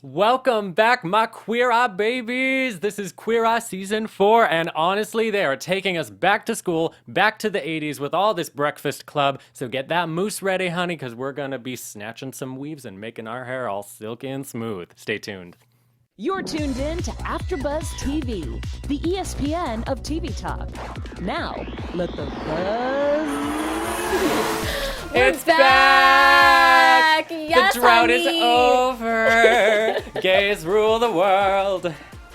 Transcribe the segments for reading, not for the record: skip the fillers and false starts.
Welcome back, my Queer Eye babies. This is Queer Eye Season 4, and honestly, they are taking us back to school, back to the 80s with all this breakfast club. So get that mousse ready, honey, because we're going to be snatching some weaves and making our hair all silky and smooth. Stay tuned. You're tuned in to AfterBuzz TV, the ESPN of TV talk. Now, let the buzz It's back! Yes, the drought honey. is over. Gays rule the world.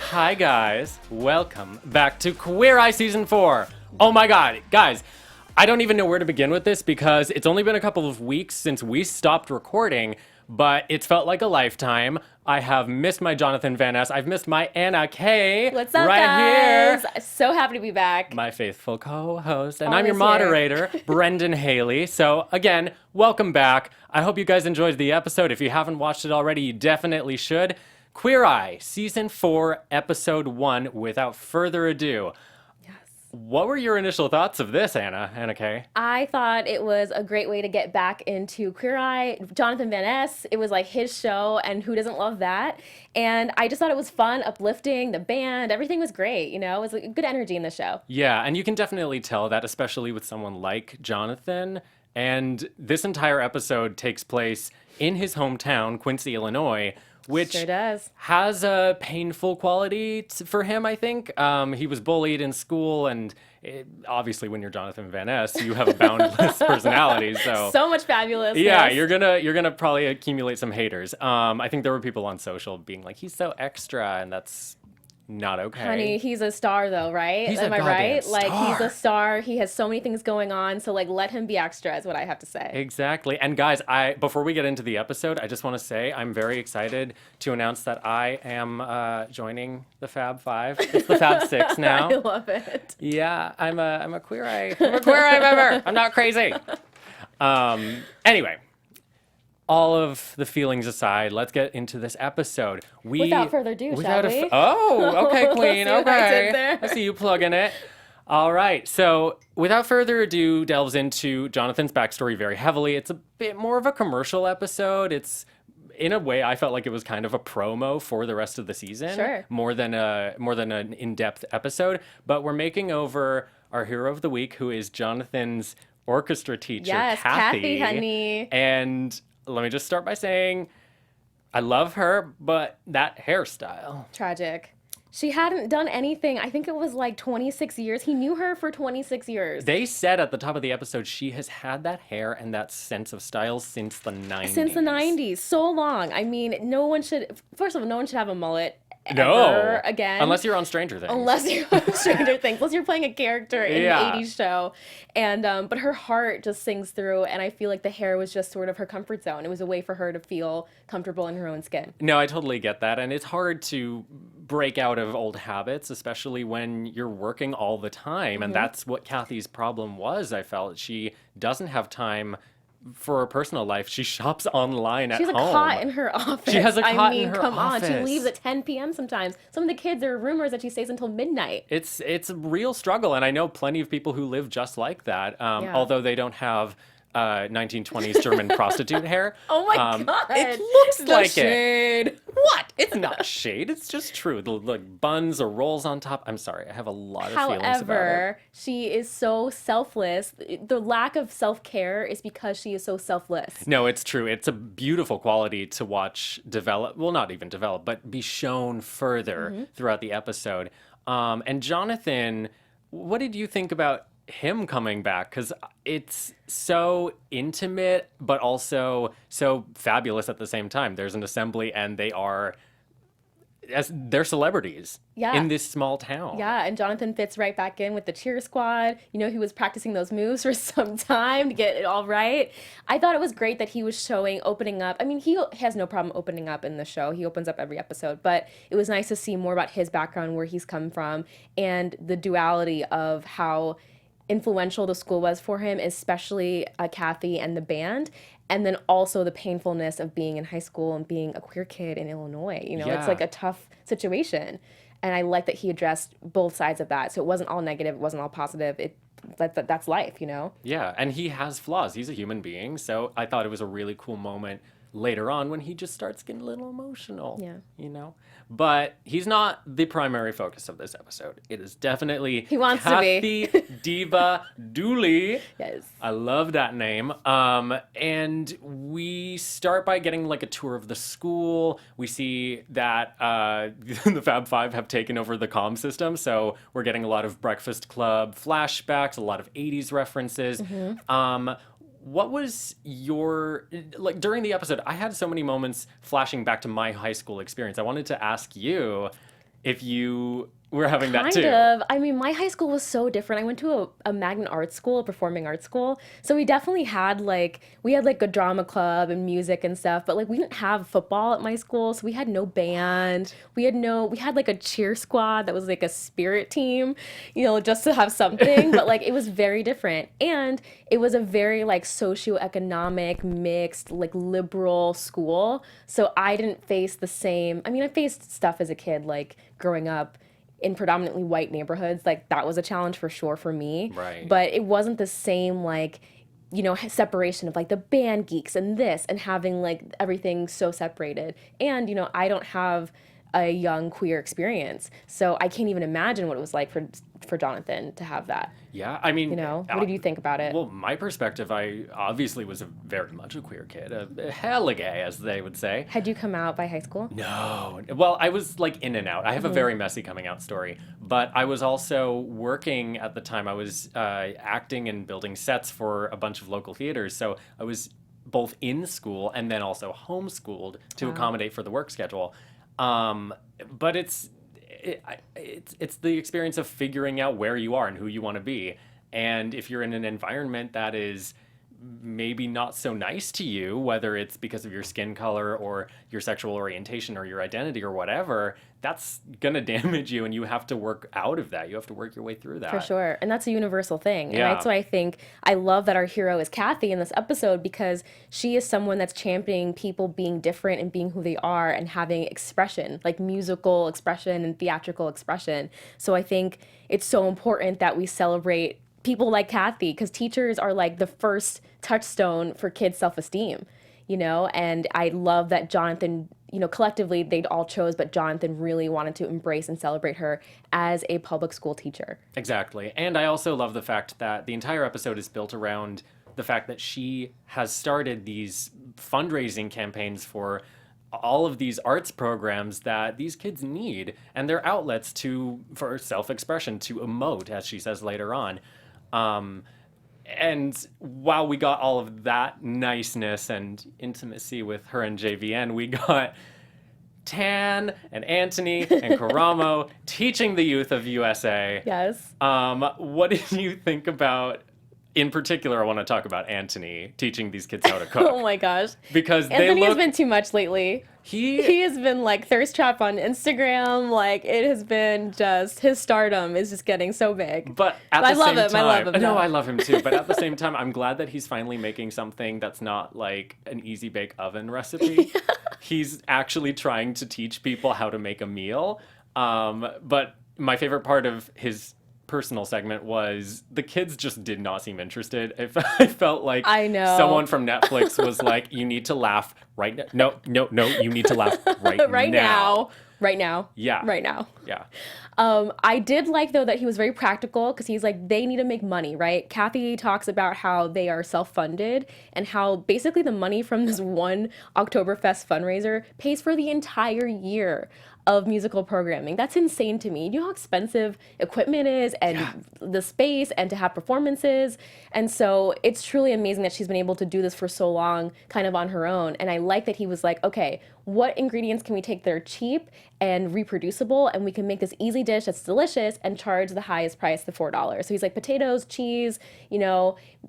Hi, guys. Welcome back to Queer Eye Season 4. Oh my god, guys. I don't even know where to begin with this because it's only been a couple of weeks since we stopped recording, but it's felt like a lifetime. I have missed my Jonathan Van Ness. I've missed my Anna Kay. What's up, right guys? here. So happy to be back. My faithful co-host, and I'm your Always here. moderator, Brendan Haley. So again, welcome back. I hope you guys enjoyed the episode. If you haven't watched it already, you definitely should. Queer Eye, Season 4, Episode 1, without further ado. What were your initial thoughts of this, Anna Kay? I thought it was a great way to get back into Queer Eye. Jonathan Van Ness, it was like his show, and who doesn't love that? And I just thought it was fun, uplifting, the band, everything was great, you know? It was like good energy in the show. Yeah, and you can definitely tell that, especially with someone like Jonathan. And this entire episode takes place in his hometown, Quincy, Illinois, which Sure does. has a painful quality for him, I think. He was bullied in school, and obviously when you're Jonathan Van Ness, you have a boundless personality. So much fabulous. Yeah, you're gonna probably accumulate some haters. I think there were people on social being like, he's so extra, and that's not okay. Honey, he's a star though, right? He's Am a I right? goddamn Like, he's star. a star. He has so many things going on. So, like, let him be extra is what I have to say. Exactly. And guys, before we get into the episode, I just want to say I'm very excited to announce that I am joining the Fab Five. It's the Fab Six now. I love it. Yeah, I'm a Queer Eye. I'm a Queer Eye member. I'm not crazy. Anyway, all of the feelings aside, let's get into this episode. Without further ado, shall we? Oh, okay, Queen. See what I Okay. did there? I see you plugging it. All right. So, without further ado, delves into Jonathan's backstory very heavily. It's a bit more of a commercial episode. It's, in a way, I felt like it was kind of a promo for the rest of the season. Sure. More than an in-depth episode. But we're making over our hero of the week, who is Jonathan's orchestra teacher, Yes, Kathy, honey. And let me just start by saying, I love her, but that hairstyle. Tragic. She hadn't done anything. I think it was like 26 years. He knew her for 26 years. They said at the top of the episode she has had that hair and that sense of style since the 90s. Since the 90s. So long. I mean, first of all, no one should have a mullet No. ever again. Unless you're on Stranger Things. Unless you're on Stranger Things. Unless you're playing a character in Yeah. an 80s show. And but her heart just sings through, and I feel like the hair was just sort of her comfort zone. It was a way for her to feel comfortable in her own skin. No, I totally get that. And it's hard to break out of old habits, especially when you're working all the time. Mm-hmm. And that's what Kathy's problem was, I felt. She doesn't have time for her personal life. She shops online at She has home. a cot in her office. She has a cot I mean, in her come on. She office. leaves at 10 p.m. sometimes. Some of the kids, there are rumors that she stays until midnight. It's a real struggle, and I know plenty of people who live just like that, Yeah. although they don't have 1920s German prostitute hair. Oh my God. It looks The like shade. it. What? It's not shade. It's just true. The like buns or rolls on top. I'm sorry. I have a lot of feelings about it. However, she is so selfless. The lack of self-care is because she is so selfless. No, it's true. It's a beautiful quality to watch develop. Well, not even develop, but be shown further throughout the episode. And Jonathan, what did you think about him coming back? Because it's so intimate, but also so fabulous at the same time. There's an assembly, and they're celebrities in this small town. Yeah, and Jonathan fits right back in with the cheer squad. You know, he was practicing those moves for some time to get it all right. I thought it was great that he was opening up. I mean, he has no problem opening up in the show. He opens up every episode, but it was nice to see more about his background, where he's come from, and the duality of how influential the school was for him, especially Kathy and the band, and then also the painfulness of being in high school and being a queer kid in Illinois. You know, Yeah. it's like a tough situation, and I like that he addressed both sides of that. So it wasn't all negative, it wasn't all positive. That's life, you know. Yeah, and he has flaws. He's a human being, so I thought it was a really cool moment later on when he just starts getting a little emotional. Yeah. You know? But he's not the primary focus of this episode. It is definitely He wants to be. Kathy Diva Dooley. Yes. I love that name. And we start by getting like a tour of the school. We see that the Fab Five have taken over the comm system. So we're getting a lot of Breakfast Club flashbacks, a lot of 80s references. What was your, like during the episode, I had so many moments flashing back to my high school experience. I wanted to ask you if you were having that too. Kind of. I mean, my high school was so different. I went to a magnet art school, a performing arts school. So we definitely had we had a drama club and music and stuff, but we didn't have football at my school. So we had no band. We had a cheer squad that was a spirit team, just to have something. But it was very different. And it was a very socioeconomic, mixed, liberal school. So I didn't face the same, I faced stuff as a kid, growing up in predominantly white neighborhoods. That was a challenge for sure for me. Right. But it wasn't the same separation of the band geeks and this and having everything so separated. And I don't have a young queer experience, so I can't even imagine what it was like for Jonathan to have that. Yeah, I mean, what did you think about it? Well, my perspective, I obviously was very much a queer kid, hella gay, as they would say. Had you come out by high school? No. Well, I was in and out. I have a very messy coming out story, but I was also working at the time. I was acting and building sets for a bunch of local theaters, so I was both in school and then also homeschooled to accommodate for the work schedule. But it's the experience of figuring out where you are and who you want to be. And if you're in an environment that is maybe not so nice to you, whether it's because of your skin color or your sexual orientation or your identity or whatever, that's going to damage you, and you have to work out of that. You have to work your way through that. For sure. And that's a universal thing. Yeah. And that's why I think I love that our hero is Kathy in this episode, because she is someone that's championing people being different and being who they are and having expression, musical expression and theatrical expression. So I think it's so important that we celebrate people like Kathy, because teachers are the first touchstone for kids' self-esteem, and I love that Jonathan, collectively they all chose, but Jonathan really wanted to embrace and celebrate her as a public school teacher. Exactly. And I also love the fact that the entire episode is built around the fact that she has started these fundraising campaigns for all of these arts programs that these kids need, and they're outlets for self-expression, to emote, as she says later on. And while we got all of that niceness and intimacy with her and JVN, we got Tan and Antoni and Karamo teaching the youth of USA. Yes. What did you think about, in particular, I want to talk about Antoni teaching these kids how to cook. Oh my gosh. Because Antoni has been too much lately. He has been thirst trap on Instagram. It has been just, his stardom is just getting so big. But at the same time, I love him. No, I love him too. But at the same time, I'm glad that he's finally making something that's not an easy bake oven recipe. He's actually trying to teach people how to make a meal. But my favorite part of his personal segment was the kids just did not seem interested. I felt like I know. Someone from Netflix was like, you need to laugh right now. No, you need to laugh right now. Right now. Yeah. Right now. Yeah. I did like, though, that he was very practical, because he's they need to make money, right? Kathy talks about how they are self-funded and how basically the money from this one Oktoberfest fundraiser pays for the entire year of musical programming. That's insane to me. You know how expensive equipment is, and the space, and to have performances. And so it's truly amazing that she's been able to do this for so long kind of on her own. And I like that he was like, okay, what ingredients can we take that are cheap and reproducible, and we can make this easy dish that's delicious and charge the highest price, the $4. So he's like, potatoes, cheese,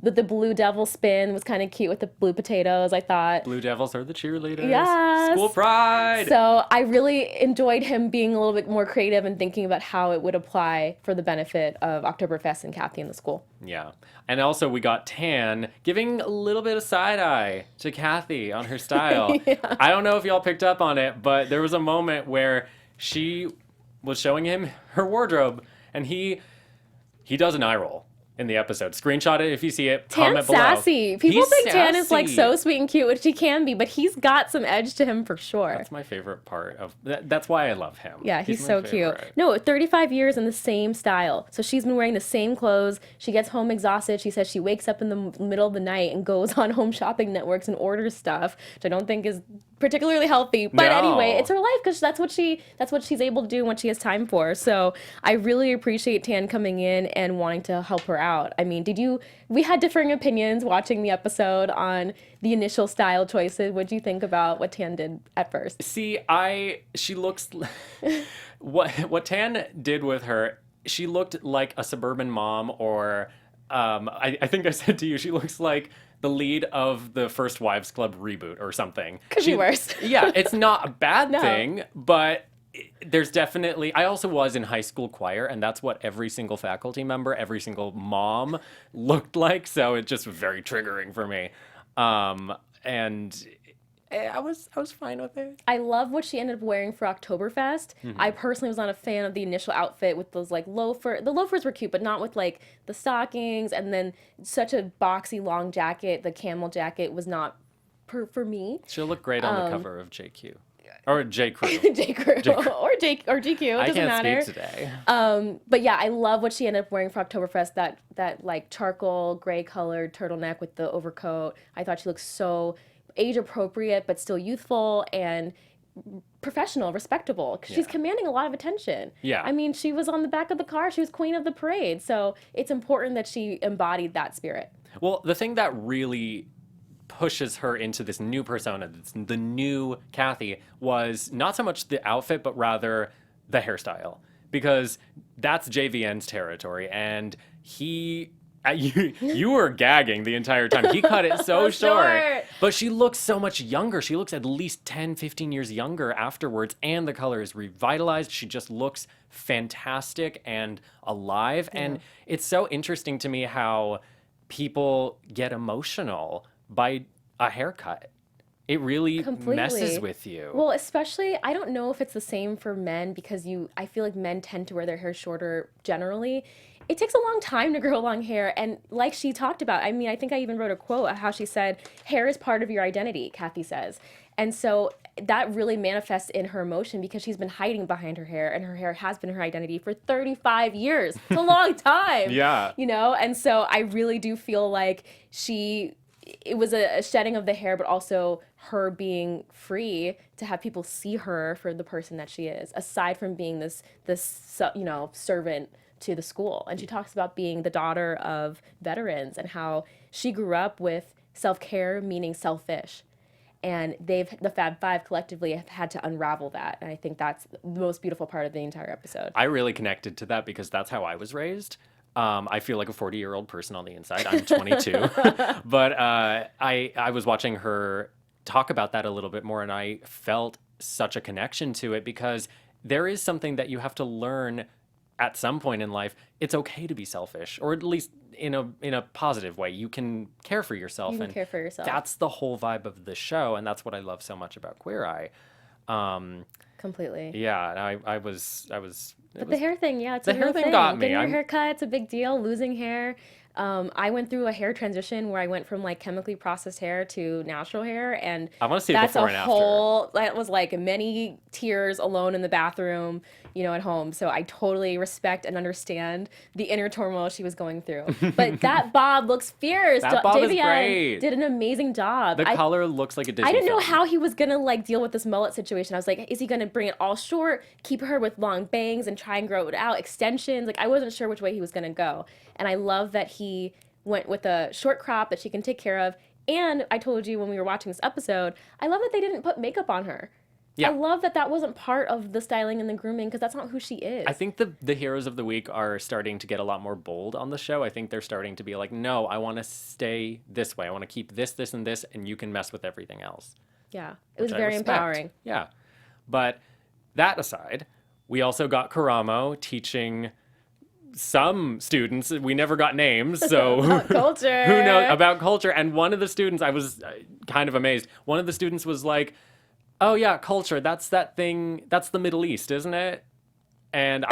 the Blue Devil spin was kind of cute with the blue potatoes, I thought. Blue Devils are the cheerleaders. Yes. School pride. So I really enjoyed him being a little bit more creative and thinking about how it would apply for the benefit of Oktoberfest and Kathy in the school. Yeah. And also we got Tan giving a little bit of side-eye to Kathy on her style. Yeah. I don't know if y'all picked up on it, but there was a moment where she was showing him her wardrobe, and he does an eye roll. in the episode. Screenshot it if you see it. Tan's Comment below. sassy. People He's think Tan is like sassy. so sweet and cute, which he can be, but he's got some edge to him for sure. That's my favorite part of that's why I love him. Yeah, he's my so cute. favorite. No, 35 years in the same style. So she's been wearing the same clothes. She gets home exhausted. She says she wakes up in the middle of the night and goes on home shopping networks and orders stuff, which I don't think is particularly healthy. But No. anyway, it's her life because that's what she's able to do when she has time for. So I really appreciate Tan coming in and wanting to help her out. I mean, we had differing opinions watching the episode on the initial style choices. What do you think about what Tan did at first? See, she looks what Tan did with her. She looked like a suburban mom, or I think I said to you, she looks like the lead of the First Wives Club reboot or something. Could be worse. Yeah, it's not a bad No. thing, but there's definitely, I also was in high school choir, and that's what every single faculty member, every single mom looked like, so it just was very triggering for me. And I was fine with it. I love what she ended up wearing for Oktoberfest. I personally was not a fan of the initial outfit with those like loafers. The loafers were cute, but not with like the stockings, and then such a boxy long jacket. The camel jacket was not for me. She'll look great on the cover of JQ. Or J. Crew. J. Crew or GQ. It I doesn't can't matter. speak today. But yeah, I love what she ended up wearing for Oktoberfest. That like charcoal gray colored turtleneck with the overcoat. I thought she looked so age appropriate, but still youthful and professional, respectable. 'Cause she's commanding a lot of attention. Yeah. I mean, she was on the back of the car. She was queen of the parade. So it's important that she embodied that spirit. Well, the thing that really pushes her into this new persona, the new Kathy, was not so much the outfit, but rather the hairstyle. Because that's JVN's territory, and you were gagging the entire time. He cut it so short. But she looks so much younger. She looks at least 10, 15 years younger afterwards, and the color is revitalized. She just looks fantastic and alive. Yeah. And it's so interesting to me how people get emotional by a haircut. It really messes with you. Well, especially, I don't know if it's the same for men, because I feel like men tend to wear their hair shorter generally. It takes a long time to grow long hair, and like she talked about, I mean, I think I even wrote a quote how she said, hair is part of your identity, Kathy says. And so that really manifests in her emotion, because she's been hiding behind her hair, and her hair has been her identity for 35 years. It's a long time. Yeah. You know, and so I really do feel like it was a shedding of the hair, but also her being free to have people see her for the person that she is, aside from being this servant to the school. And she talks about being the daughter of veterans and how she grew up with self-care meaning selfish. And the Fab Five collectively have had to unravel that. And I think that's the most beautiful part of the entire episode. I really connected to that because that's how I was raised. I feel like a 40-year-old person on the inside. I'm 22. But I was watching her talk about that a little bit more, and I felt such a connection to it, because there is something that you have to learn at some point in life. It's okay to be selfish, or at least in a positive way. You can care for yourself. You can care for yourself. That's the whole vibe of the show, and that's what I love so much about Queer Eye. Completely. Yeah, and I was. But the hair thing, yeah, it's the a real hair thing thing. got me. Getting your hair cut, it's a big deal. Losing hair. I went through a hair transition where I went from like chemically processed hair to natural hair, and I want to see before and after. That was like many tears alone in the bathroom, at home. So I totally respect and understand the inner turmoil she was going through. But that bob looks fierce. That bob is JVN great. did an amazing job. The color looks like a Disney I didn't know film. how he was gonna like deal with this mullet situation. I was like, is he gonna bring it all short, keep her with long bangs, and try and grow it out, extensions? Like, I wasn't sure which way he was gonna go. And I love that he went with a short crop that she can take care of. And I told you when we were watching this episode, I love that they didn't put makeup on her. Yeah. I love that wasn't part of the styling and the grooming, because that's not who she is. I think the heroes of the week are starting to get a lot more bold on the show. I think they're starting to be like, no, I want to stay this way. I want to keep this, and this, and you can mess with everything else. Yeah, it was Which I very respect. empowering. Yeah. But that aside, we also got Karamo teaching some students. We never got names, so Culture. who knows about culture. And one of the students, I was kind of amazed. One of the students was like, oh yeah, culture, that's that thing, that's the Middle East, isn't it? And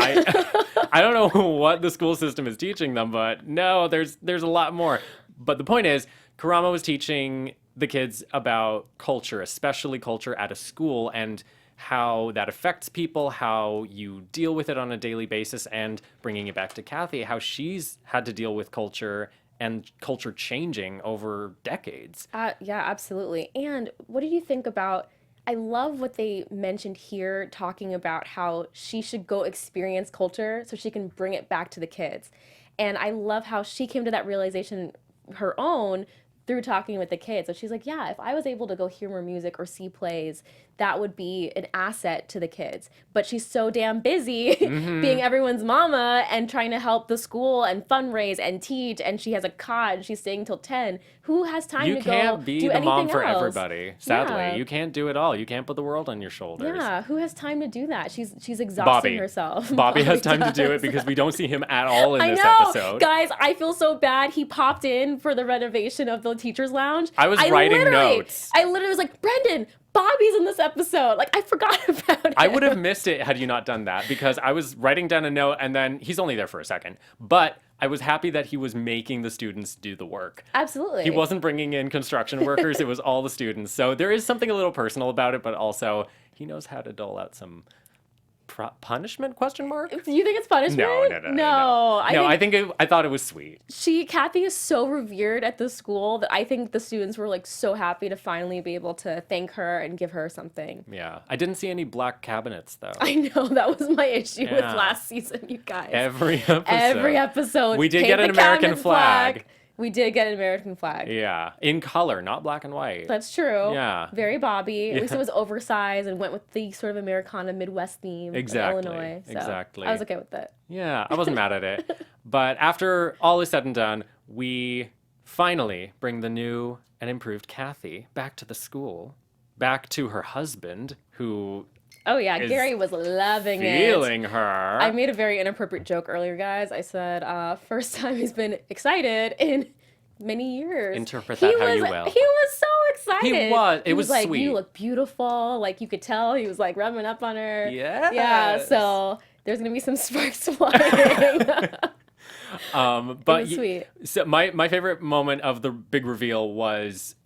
I don't know what the school system is teaching them, but no, there's a lot more. But the point is, Karamo was teaching the kids about culture, especially culture at a school, and how that affects people, how you deal with it on a daily basis, and bringing it back to Kathy, how she's had to deal with culture and culture changing over decades. Yeah, absolutely. And what did you think about, I love what they mentioned here, talking about how she should go experience culture so she can bring it back to the kids. And I love how she came to that realization her own through talking with the kids. So she's like, yeah, if I was able to go hear more music or see plays, that would be an asset to the kids. But she's so damn busy being everyone's mama and trying to help the school and fundraise and teach. And she has a cot and she's staying till 10. Who has time to go do anything else? You can't be the mom for everybody, sadly. Yeah. You can't do it all. You can't put the world on your shoulders. Yeah, who has time to do that? She's exhausting herself. Bobby has time to do it because we don't see him at all in this episode. Guys, I feel so bad. He popped in for the renovation of the teacher's lounge. I was writing notes. I literally was like, Brendan, Bobby's in this episode. Like, I forgot about it. I would have missed it had you not done that, because I was writing down a note and then he's only there for a second. But I was happy that he was making the students do the work. Absolutely. He wasn't bringing in construction workers. It was all the students. So there is something a little personal about it, but also he knows how to dole out some punishment, question mark? Do you think it's punishment? No. I thought it was sweet. Kathy is so revered at the school that I think the students were like so happy to finally be able to thank her and give her something. Yeah. I didn't see any black cabinets though. I know, that was my issue with last season, you guys. Every episode. We did get an American flag. We did get an American flag. Yeah. In color, not black and white. That's true. Yeah. Very Bobby. At least it was oversized and went with the sort of Americana Midwest theme of Illinois. So exactly. I was okay with that. Yeah, I wasn't mad at it. But after all is said and done, we finally bring the new and improved Kathy back to the school, back to her husband, who... Oh, yeah. Gary was loving it. Feeling her. I made a very inappropriate joke earlier, guys. I said, first time he's been excited in many years. Interpret that how you will. He was so excited. He was. It was like, sweet. You look beautiful. Like, you could tell. He was, like, rubbing up on her. Yes. Yeah, so there's going to be some sparks flying. But it was sweet. So my favorite moment of the big reveal was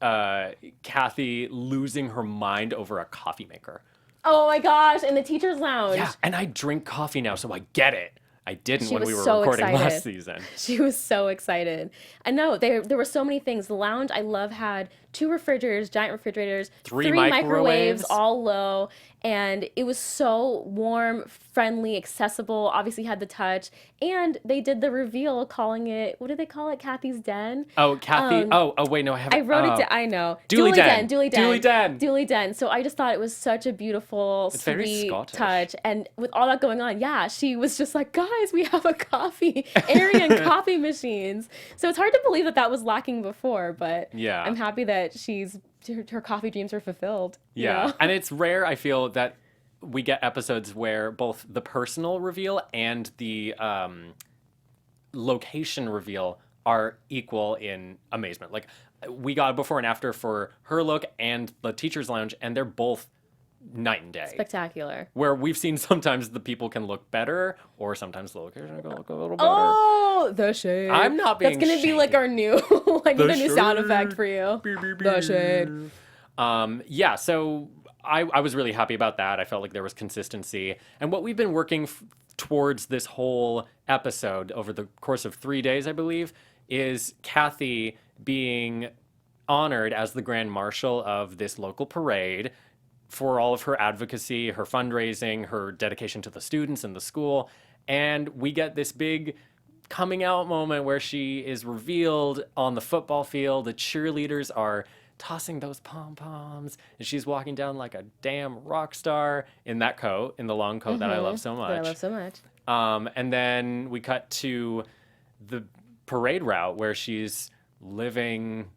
Kathy losing her mind over a coffee maker. Oh my gosh, in the teacher's lounge. Yeah, and I drink coffee now, so I get it. I didn't She when was we were so recording excited. last season. She was so excited. I know, there were so many things. The lounge, I love, had 2 refrigerators, giant refrigerators, 3 microwaves, all low, and it was so warm, friendly, accessible, obviously had the touch, and they did the reveal calling it, what did they call it, Kathy's Den? Oh, Kathy, wait, no, I haven't. I wrote it down, I know. Dooley Den. Dooley Den. Dooley Den. Dooley Den. So I just thought it was such a beautiful, sweet touch, and with all that going on, yeah, she was just like, guys, we have a coffee area and coffee machines. So it's hard to believe that was lacking before, but yeah. I'm happy that her coffee dreams are fulfilled. Yeah, you know? and it's rare, I feel, that we get episodes where both the personal reveal and the location reveal are equal in amazement. Like, we got a before and after for her look and the teacher's lounge, and they're both night and day. Spectacular. Where we've seen sometimes the people can look better, or sometimes the location can look a little better. Oh, the shade. I'm not being That's gonna be like our new, like the new sound effect for you. The shade. Yeah, so I was really happy about that. I felt like there was consistency. And what we've been working towards this whole episode over the course of 3 days, I believe, is Kathy being honored as the Grand Marshal of this local parade for all of her advocacy, her fundraising, her dedication to the students and the school. And we get this big coming out moment where she is revealed on the football field. The cheerleaders are tossing those pom-poms, and she's walking down like a damn rock star in that coat, in the long coat that I love so much. That I love so much. And then we cut to the parade route where she's living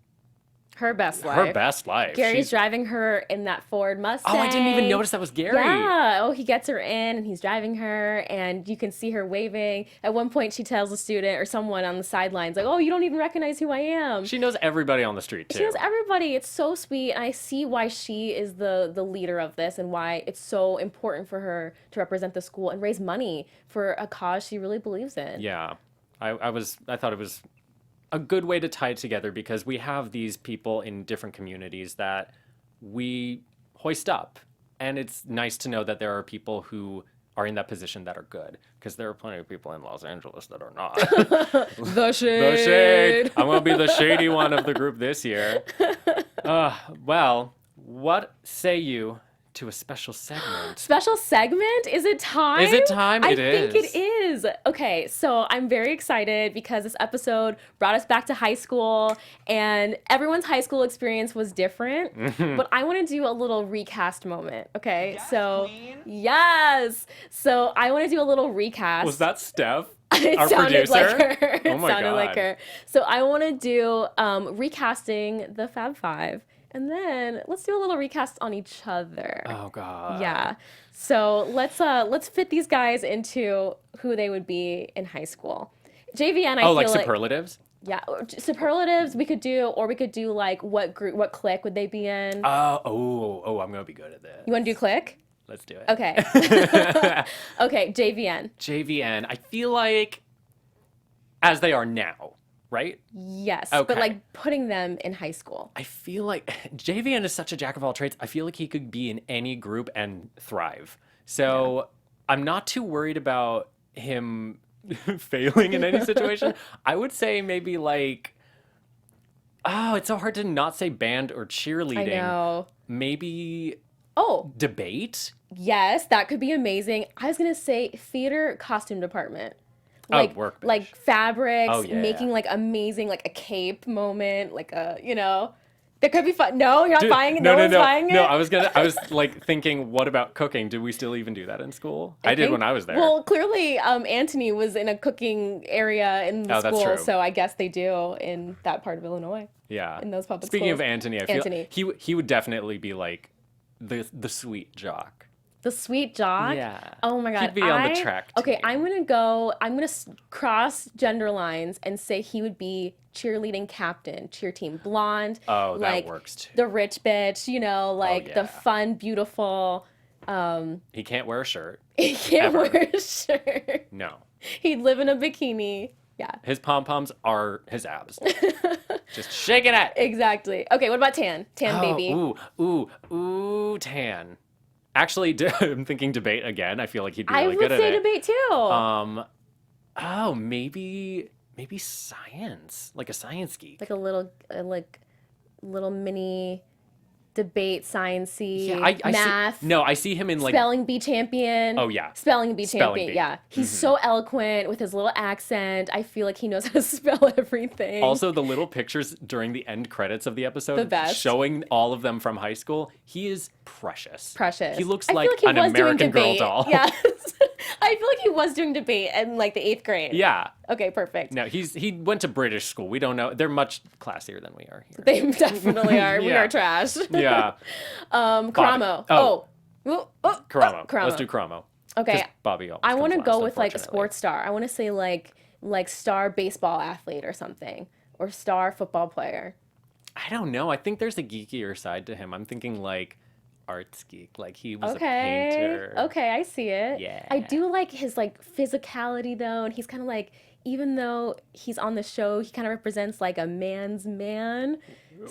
Her best life. Her best life. Gary's driving her in that Ford Mustang. Oh, I didn't even notice that was Gary. Yeah. Oh, he gets her in and he's driving her and you can see her waving. At one point, she tells a student or someone on the sidelines, like, oh, you don't even recognize who I am. She knows everybody on the street, too. She knows everybody. It's so sweet. And I see why she is the leader of this and why it's so important for her to represent the school and raise money for a cause she really believes in. Yeah. I thought it was a good way to tie it together because we have these people in different communities that we hoist up. And it's nice to know that there are people who are in that position that are good because there are plenty of people in Los Angeles that are not. The shade. The shade. I'm going to be the shady one of the group this year. Well, what say you to a special segment? Special segment? Is it time? Is it time? I think it is. Okay, so I'm very excited because this episode brought us back to high school and everyone's high school experience was different. But I want to do a little recast moment, okay? Yes, so, queen. yes. So I want to do a little recast. Was that Steph? It Our sounded producer? like her. Oh my It sounded like God. her. So I want to do recasting the Fab Five. And then let's do a little recast on each other. Oh, God. Yeah. So let's fit these guys into who they would be in high school. JVN, I feel like like superlatives? yeah, superlatives we could do, or we could do like what group, what clique would they be in? I'm going to be good at this. You want to do clique? Let's do it. Okay. Okay, JVN. JVN, I feel like as they are now, right? Yes, Okay. but like putting them in high school. I feel like JVN is such a jack of all trades. I feel like he could be in any group and thrive. So I'm not too worried about him failing in any situation. I would say maybe like, it's so hard to not say band or cheerleading. I know. Maybe Oh, debate? yes, that could be amazing. I was gonna say theater costume department. Work bench. Like fabrics, Oh, yeah. making like amazing, like a cape moment, like a, that could be fun. No, you're not Dude, buying it. No one's buying it. No, I was like thinking, what about cooking? Do we still even do that in school? I did think- when I was there. Well, clearly, Antoni was in a cooking area in the Oh, that's school, true. so I guess they do in that part of Illinois. Yeah. in those public Speaking schools. of Antoni, I feel Antoni. he would definitely be like the sweet jock. The sweet jock. Yeah. Oh my God. He'd be on the track Okay, team. I'm gonna cross gender lines and say he would be cheerleading captain, cheer team, blonde. Oh, that like, works too. The rich bitch, like yeah. the fun, beautiful. He can't wear a shirt. He can't Ever. wear a shirt. No. He'd live in a bikini. Yeah. His pom-poms are his abs. Just shaking it. Exactly. Okay, what about Tan? Tan baby. Ooh, Tan. Actually, I'm thinking debate again. I feel like he'd be I really would good say at it. debate too. Maybe science, like a science geek. Like a little mini debate, science-y, I math. I see him in like Spelling bee champion. Oh, yeah. Spelling bee Spelling champion. bee. Yeah. He's so eloquent with his little accent. I feel like he knows how to spell everything. also the little pictures during the end credits of the episode The best. showing all of them from high school. He is precious. Precious. He looks I feel like he an was doing American Girl debate. doll. Yes. I feel like he was doing debate in like the 8th grade. Yeah. Okay, perfect. No, he went to British school. We don't know. They're much classier than we are here. They definitely are. We Yeah. are trash. Yeah. Karamo. Oh. Karamo. Karamo. Let's do Karamo. Okay. 'Cause Bobby always I want to comes go last, with like a unfortunately. sports star. I want to say like star baseball athlete or something, or star football player. I don't know. I think there's a geekier side to him. I'm thinking like arts geek. Like he was a Okay. painter. Okay, I see it. Yeah. I do like his like physicality though, and he's kind of like, even though he's on the show, he kind of represents like a man's man.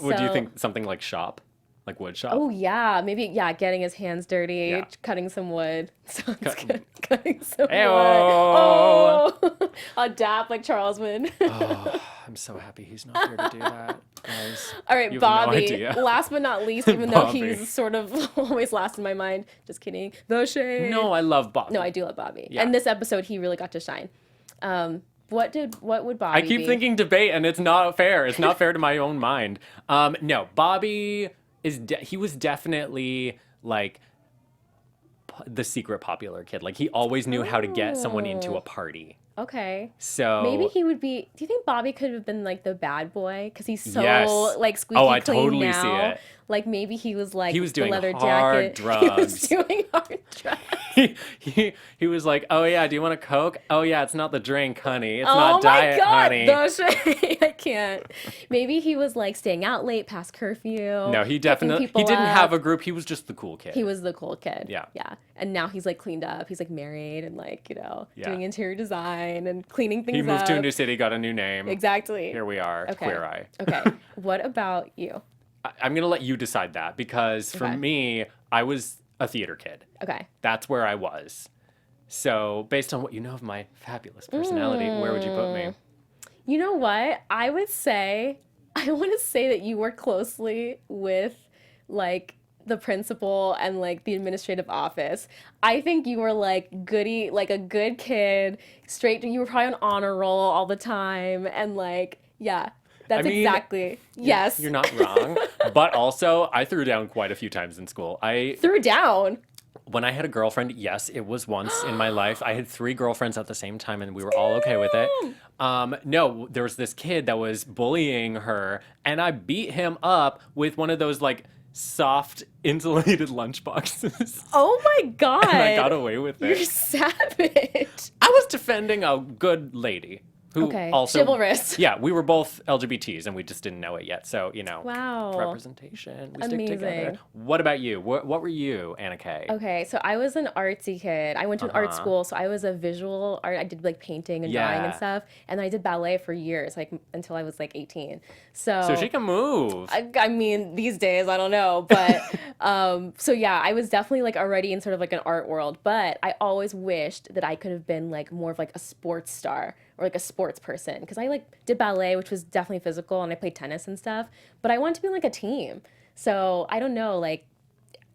Would you So- think something like shop? Like wood shop? Oh yeah, maybe getting his hands dirty, Yeah. cutting some wood. Sounds Cut- good. Cutting some Ayo. wood. Oh, a dap like Charles would. Oh, I'm so happy he's not here to do that, guys. All right, You have no Bobby. idea. Last but not least, even though Bobby. he's sort of always last in my mind. Just kidding. The shade. No, I love Bobby. No, I do love Bobby. Yeah. And this episode, he really got to shine. What would Bobby I keep be? thinking debate, and it's not fair. It's not fair to my own mind. No, Bobby he was definitely like the secret popular kid. Like he always knew how to get someone into a party. Okay. So Maybe he would be. Do you think Bobby could have been like the bad boy because he's so Yes. like squeaky Oh, I clean totally now? see it. Like maybe he was like He was the doing leather hard jacket. He was drugs. doing hard drugs. he was like, oh yeah, do you want a Coke? Oh yeah, it's not the drink, honey. It's Oh not my diet, God, honey. I can't. Maybe he was like staying out late past curfew. No, he picking definitely people he didn't up. have a group. He was just the cool kid. He was the cool kid. Yeah. Yeah. And now he's like cleaned up. He's like married and like, Yeah. doing interior design and cleaning things He moved up. to a new city, got a new name. Exactly. Here we are, Okay. Queer Eye. Okay. What about you? I'm gonna let you decide that because for Okay. me, I was a theater kid. Okay. That's where I was. So based on what you know of my fabulous personality, where would you put me? You know what? I want to say that you work closely with like the principal and like the administrative office. I think you were like goody, like a good kid, you were probably on honor roll all the time. And like, yeah, that's I mean, exactly. Yes. You're not wrong. But also, I threw down quite a few times in school. Threw down. When I had a girlfriend, yes, it was once in my life. I had 3 girlfriends at the same time, and we were all okay with it. No, there was this kid that was bullying her, and I beat him up with one of those like soft insulated lunchboxes. Oh my God. And I got away with You're it. savage. I was defending a good lady who Okay. also Chivalrous. Yeah, we were both LGBTs and we just didn't know it yet. So, Wow. representation. We stick together. Amazing. What about you? What were you, Anna Kay? Okay, so I was an artsy kid. I went to an art Uh-huh. school, so I was a visual art. I did like painting and drawing and Yeah. stuff, and I did ballet for years, like until I was like 18. So So she can move. I mean, these days I don't know, but so yeah, I was definitely like already in sort of like an art world. But I always wished that I could have been like more of like a sports star or like a sports person because I like did ballet, which was definitely physical, and I played tennis and stuff. But I wanted to be on, like a team. So I don't know, like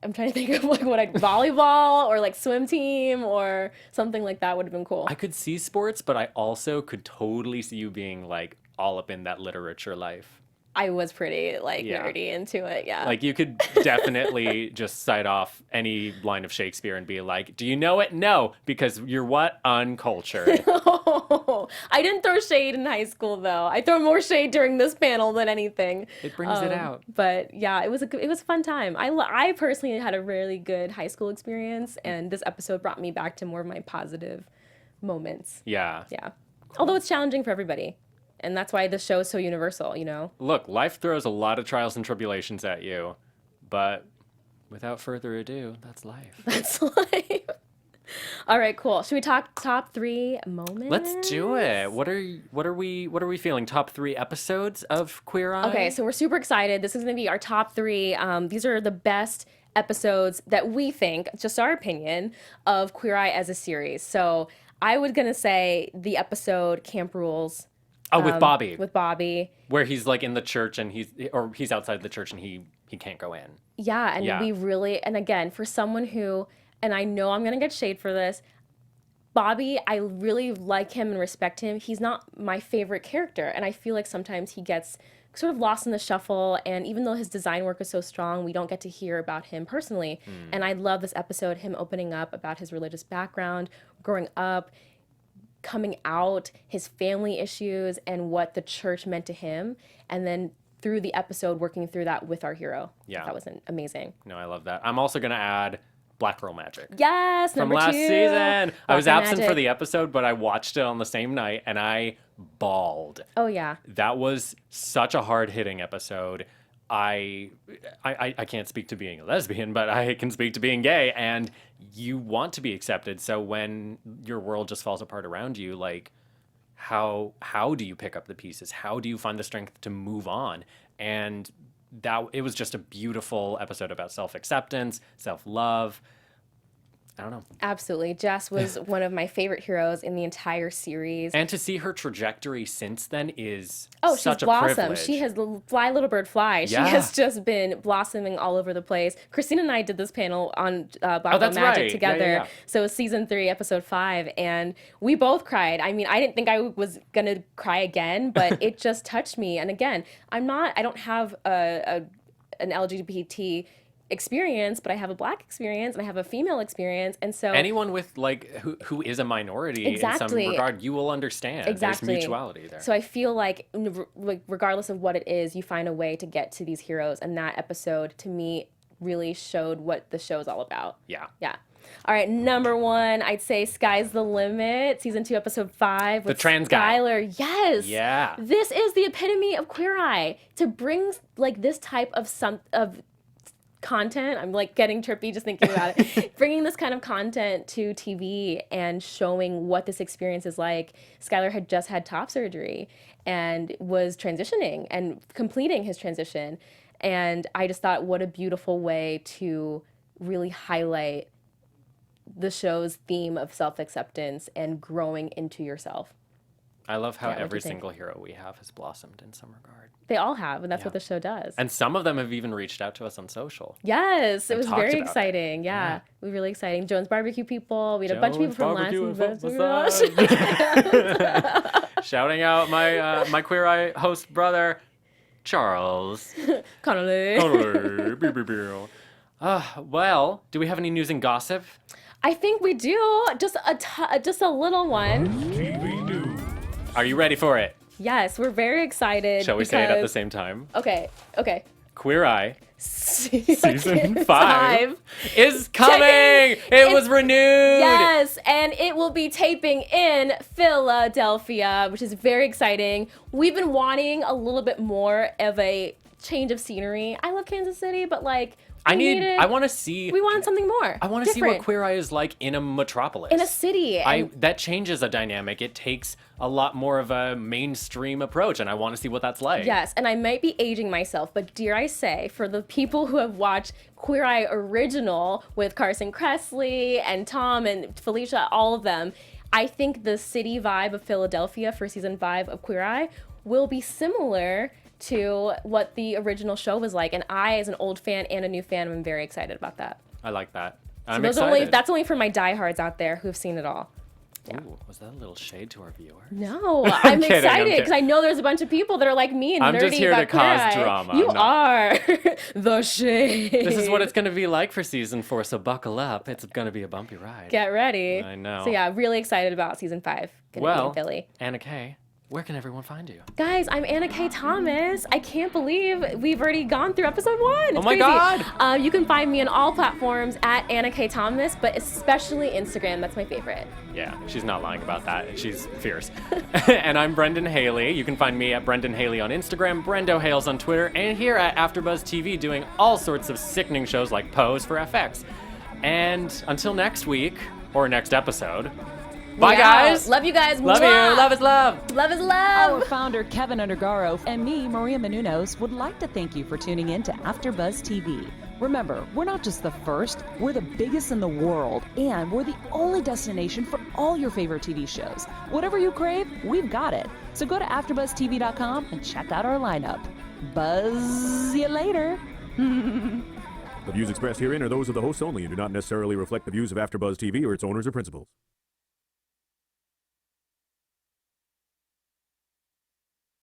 I'm trying to think of like what volleyball or like swim team or something like that would have been cool. I could see sports, but I also could totally see you being like all up in that literature life. I was pretty like Yeah. nerdy into it, yeah. Like you could definitely just cite off any line of Shakespeare and be like, "Do you know it?" No, because you're what? Uncultured. I didn't throw shade in high school though. I throw more shade during this panel than anything. It brings it out. But yeah, it was a fun time. I personally had a really good high school experience, and this episode brought me back to more of my positive moments. Yeah. Yeah. Although it's challenging for everybody. And that's why this show is so universal, you know? Look, life throws a lot of trials and tribulations at you, but without further ado, that's life. That's life. All right, cool. Should we talk top 3 moments? Let's do it. What are we feeling? Top 3 episodes of Queer Eye? Okay, so we're super excited. This is going to be our top 3. These are the best episodes that we think, just our opinion, of Queer Eye as a series. So I was going to say the episode Camp Rules. Oh, with Bobby. With Bobby. Where he's like in the church and he's outside the church and he can't go in. Yeah, and Yeah. we really, and again, for someone who, and I know I'm going to get shade for this, Bobby, I really like him and respect him. He's not my favorite character, and I feel like sometimes he gets sort of lost in the shuffle, and even though his design work is so strong, we don't get to hear about him personally. And I love this episode, him opening up about his religious background, growing up, coming out, his family issues, and what the church meant to him, and then through the episode working through that with our hero. Yeah. That was amazing. No, I love that. I'm also going to add Black Girl Magic. Yes, From number last 2. season. I was Black Girl absent for Magic. the episode, but I watched it on the same night and I bawled. Oh yeah. That was such a hard-hitting episode. I can't speak to being a lesbian, but I can speak to being gay, and you want to be accepted. So when your world just falls apart around you, like how do you pick up the pieces? How do you find the strength to move on? And it was just a beautiful episode about self-acceptance, self-love. I don't know. Absolutely. Jess was one of my favorite heroes in the entire series. And to see her trajectory since then is She's such a blossomed. privilege. She has fly little bird fly. Yeah. She has just been blossoming all over the place. Christina and I did this panel on Black Girl that's Magic right. together. Yeah. So it was season 3, episode 5, and we both cried. I mean, I didn't think I was gonna cry again, but it just touched me. And again, I don't have an LGBT experience, but I have a Black experience and I have a female experience. And so anyone with like who is a minority in some Exactly. regard, you will understand. Exactly. There's mutuality there. So I feel like regardless of what it is, you find a way to get to these heroes. And that episode, to me, really showed what the show's all about. Yeah. Yeah. All right, number 1, I'd say Sky's the Limit, season 2, episode 5. With The trans guy. Skylar. Yes. Yeah. This is the epitome of Queer Eye. To bring like this type of content, I'm like getting trippy just thinking about it. Bringing this kind of content to TV and showing what this experience is like. Skylar had just had top surgery and was transitioning and completing his transition. And I just thought, what a beautiful way to really highlight the show's theme of self-acceptance and growing into yourself. I love how Yeah, what'd every you think? single hero we have has blossomed in some regard. They all have, and that's what the show does. And some of them have even reached out to us on social. Yes, it was talked very about it. exciting. Yeah, it was really exciting. Jones Barbecue people. We had a bunch of Jones people from Barbecue last and Foot Shouting out my my Queer Eye host brother, Charles. Connolly. Well, do we have any news and gossip? I think we do. Just a little one. Are you ready for it? Yes, we're very excited. Shall we say it at the because- same time? Okay. Queer Eye Season Season 5 is coming! It was renewed! Yes, and it will be taping in Philadelphia, which is very exciting. We've been wanting a little bit more of a change of scenery. I love Kansas City, but like I want to see. We want something more. I want to see what Queer Eye is like in a metropolis. in a city. And That changes a dynamic. It takes a lot more of a mainstream approach, and I want to see what that's like. yes, and I might be aging myself, but dare I say, for the people who have watched Queer Eye original with Carson Kressley and Tom and Felicia, all of them, I think the city vibe of Philadelphia for season 5 of Queer Eye will be similar to what the original show was like. And I, as an old fan and a new fan, am very excited about that. I like that. So I'm excited. that's only for my diehards out there who've seen it all. Yeah. Ooh, was that a little shade to our viewers? No, I'm kidding, I'm excited kidding. because I know there's a bunch of people that are like me and I'm nerdy just here to about Queer cause Eye. drama. You I'm not- are the shade. This is what it's going to be like for season 4, so buckle up. It's going to be a bumpy ride. Get ready. I know. So yeah, really excited about season 5. Gonna be in Philly. Anna Kay, where can everyone find you? Guys, I'm Anna K. Thomas. I can't believe we've already gone through episode 1. It's Oh my crazy. God. You can find me on all platforms at Anna K. Thomas, but especially Instagram. That's my favorite. Yeah, she's not lying about that. She's fierce. And I'm Brendan Haley. You can find me at Brendan Haley on Instagram, Brendo Hales on Twitter, and here at AfterBuzz TV doing all sorts of sickening shows like Pose for FX. And until next week, or next episode, bye guys! Love you guys. Love Mwah. you! Love is love! Love is Our love. founder, Kevin Undergaro, and me, Maria Menounos, would like to thank you for tuning in to AfterBuzz TV. Remember, we're not just the first, we're the biggest in the world, and we're the only destination for all your favorite TV shows. Whatever you crave, we've got it. So go to AfterBuzzTV.com and check out our lineup. Buzz you later. The views expressed herein are those of the hosts only and do not necessarily reflect the views of AfterBuzz TV or its owners or principals.